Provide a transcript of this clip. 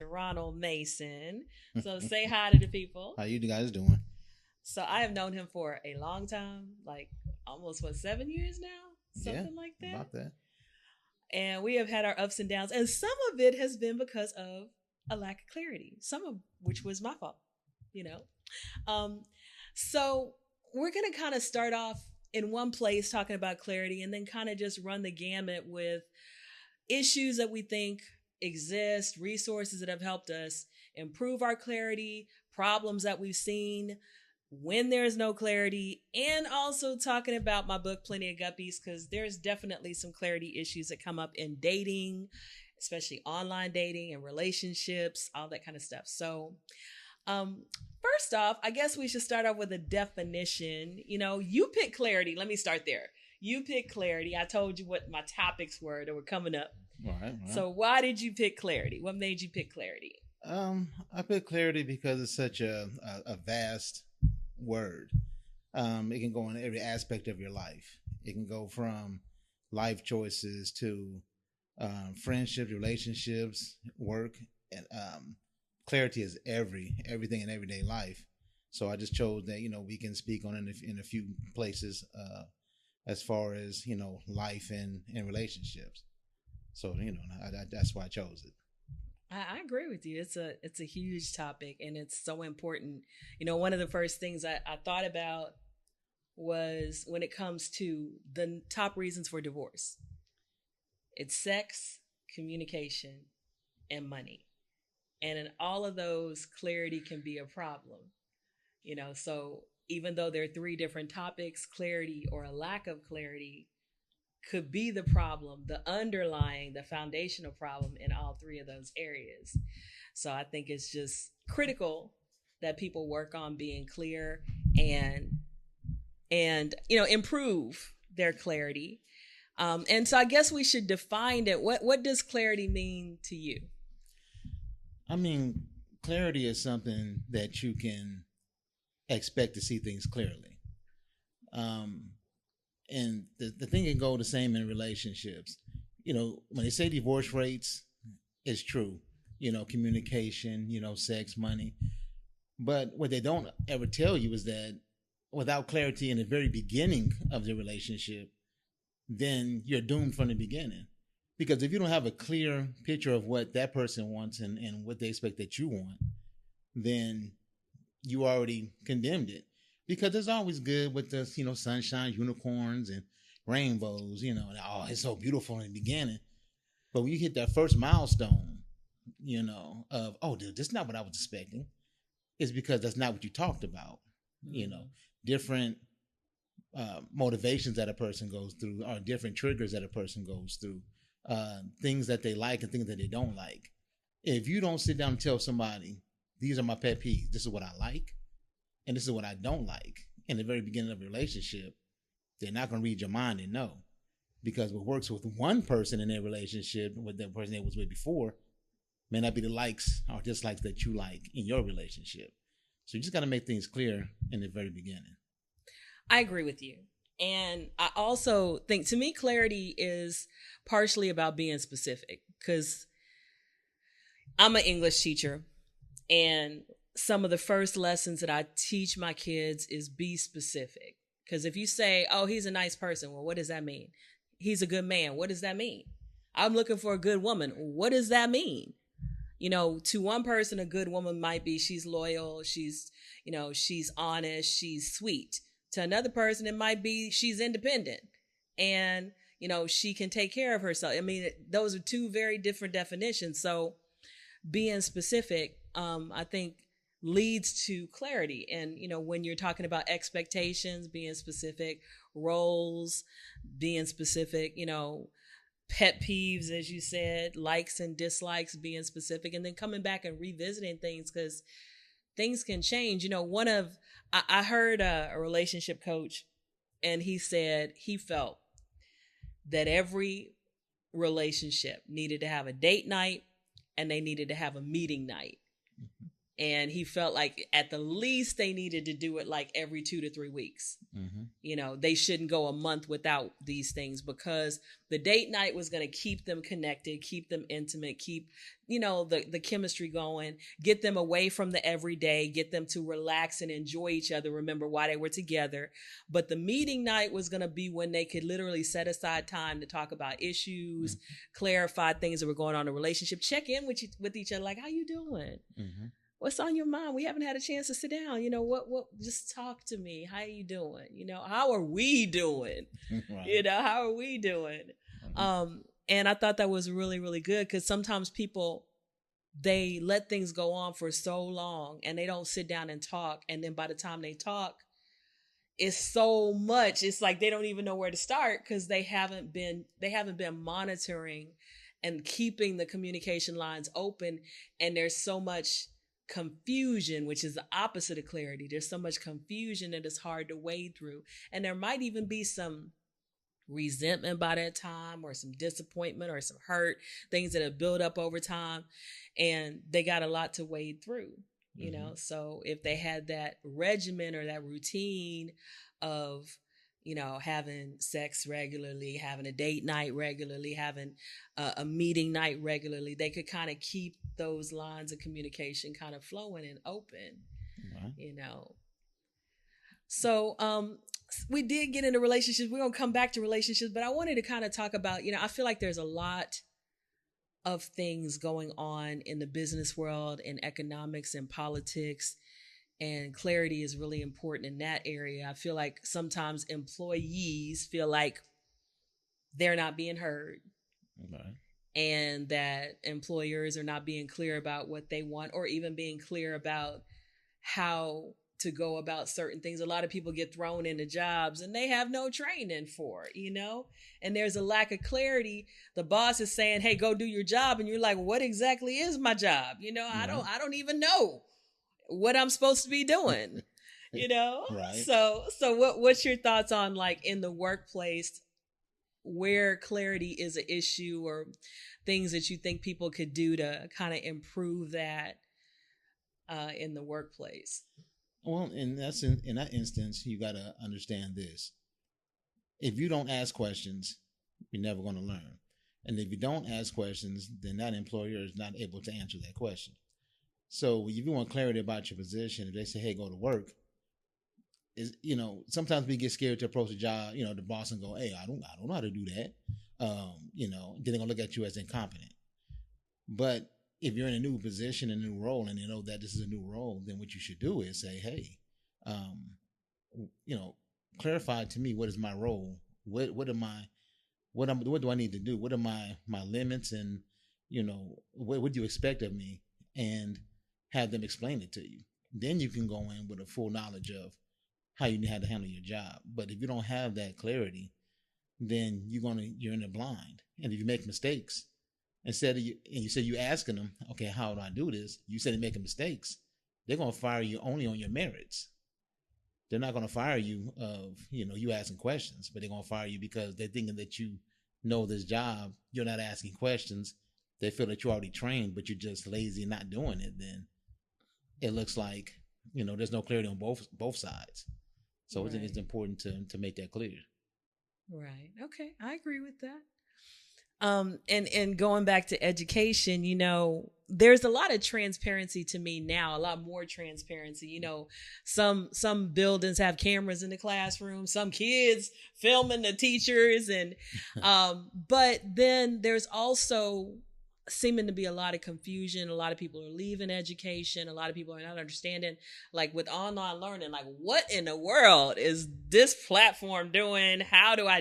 Ronald Mason. So say hi to the people. How you guys doing? So I have known him for a long time, like almost 7 years now, Yeah, something like that. about that. And we have had our ups and downs, and some of it has been because of a lack of clarity, some of which was my fault, you know. Um, so we're gonna kind of start off in one place talking about clarity, and then kind of just run the gamut with issues that we think exist, resources that have helped us improve our clarity, problems that we've seen when there's no clarity, and also talking about my book, Plenty of Guppies, because there's definitely some clarity issues that come up in dating, especially online dating and relationships, all that kind of stuff. So, um, first off, I guess we should start off with a definition. You pick clarity. Let me start there. You pick clarity. I told you what my topics were that were coming up. All right, all right. So why did you pick clarity? What made you pick clarity? I pick clarity because it's such a vast word. It can go in every aspect of your life. It can go from life choices to friendships, relationships, work, and clarity is everything in everyday life. So I just chose that we can speak on it in a few places as far as life and relationships. So that's why I chose it. I agree with you. It's a huge topic and it's so important. One of the first things I thought about was when it comes to the top reasons for divorce. It's sex, communication, and money. And in all of those, clarity can be a problem. So even though there are three different topics, clarity or a lack of clarity could be the problem, the foundational problem in all three of those areas. So I think it's just critical that people work on being clear and improve their clarity. And so I guess we should define it. What does clarity mean to you? I mean, clarity is something that you can expect to see things clearly. Um, and the thing can go the same in relationships. When they say divorce rates, it's true. Communication, sex, money. But what they don't ever tell you is that without clarity in the very beginning of the relationship, then you're doomed from the beginning. Because if you don't have a clear picture of what that person wants and what they expect that you want, then you already condemned it. Because it's always good with the, sunshine, unicorns, and rainbows, and it's so beautiful in the beginning. But when you hit that first milestone, of, oh, dude, this is not what I was expecting, it's because that's not what you talked about. Mm-hmm. Different motivations that a person goes through, or different triggers that a person goes through, things that they like and things that they don't like. If you don't sit down and tell somebody, these are my pet peeves, this is what I like, and this is what I don't like in the very beginning of a relationship, they're not going to read your mind and know. Because what works with one person in their relationship with that person they was with before may not be the likes or dislikes that you like in your relationship. So you just got to make things clear in the very beginning. I agree with you. And I also think, to me, clarity is partially about being specific, because I'm an English teacher, and some of the first lessons that I teach my kids is be specific. Because if you say, oh, he's a nice person, well, what does that mean? He's a good man. What does that mean? I'm looking for a good woman. What does that mean? To one person, a good woman might be she's loyal, she's honest, she's sweet. To another person, it might be she's independent and, she can take care of herself. I mean, those are two very different definitions. So being specific, I think, leads to clarity. And, when you're talking about expectations, being specific, roles, being specific, pet peeves, as you said, likes and dislikes, being specific, and then coming back and revisiting things, because things can change. I heard a relationship coach, and he said he felt that every relationship needed to have a date night and they needed to have a meeting night. And he felt like at the least they needed to do it like every 2 to 3 weeks. Mm-hmm. They shouldn't go a month without these things, because the date night was going to keep them connected, keep them intimate, keep, the chemistry going, get them away from the everyday, get them to relax and enjoy each other, remember why they were together. But the meeting night was going to be when they could literally set aside time to talk about issues, clarify things that were going on in the relationship, check in with each other, like, how you doing? Mm-hmm. What's on your mind? We haven't had a chance to sit down. What, just talk to me. How are you doing? How are we doing? Right. How are we doing? Mm-hmm. And I thought that was really, really good, because sometimes people, they let things go on for so long and they don't sit down and talk. And then by the time they talk, it's so much. It's like they don't even know where to start, because they haven't been monitoring and keeping the communication lines open. And there's so much confusion, which is the opposite of clarity. There's so much confusion that it's hard to wade through. And there might even be some resentment by that time, or some disappointment, or some hurt, things that have built up over time. And they got a lot to wade through, So if they had that regimen or that routine of, having sex regularly, having a date night regularly, having a meeting night regularly, they could kind of keep those lines of communication kind of flowing and open, So we did get into relationships. We're going to come back to relationships, but I wanted to kind of talk about, I feel like there's a lot of things going on in the business world, in economics and politics, and clarity is really important in that area. I feel like sometimes employees feel like they're not being heard. Okay. And that employers are not being clear about what they want, or even being clear about how to go about certain things. A lot of people get thrown into jobs and they have no training for it, and there's a lack of clarity. The boss is saying, hey, go do your job. And you're like, what exactly is my job? I don't even know what I'm supposed to be doing, Right. So what's your thoughts on, like, in the workplace, where clarity is an issue, or things that you think people could do to kind of improve that in the workplace? Well, in that instance, you got to understand this. If you don't ask questions, you're never going to learn. And if you don't ask questions, then that employer is not able to answer that question. So if you want clarity about your position, if they say, hey, go to work, sometimes we get scared to approach a job, the boss, and go, hey, I don't know how to do that. Then they're going to look at you as incompetent. But if you're in a new position, a new role, and they know that this is a new role, then what you should do is say, hey, clarify to me, what is my role? What do I need to do? What are my limits? And, what do you expect of me? And have them explain it to you. Then you can go in with a full knowledge of how you have to handle your job. But if you don't have that clarity, then you're in the blind. And if you make mistakes, you say you asking them, okay, how do I do this? You said they're making mistakes. They're going to fire you only on your merits. They're not going to fire you of, you asking questions, but they're going to fire you because they're thinking that you know this job. You're not asking questions. They feel that you're already trained, but you're just lazy and not doing it. Then it looks like, there's no clarity on both sides. So right. I think it's important to make that clear. Right. Okay. I agree with that. And going back to education, there's a lot of transparency to me now, a lot more transparency. Some buildings have cameras in the classroom, some kids filming the teachers, and but then there's also seeming to be a lot of confusion. A lot of people are leaving education. A lot of people are not understanding, like, with online learning, like, what in the world is this platform doing? How do I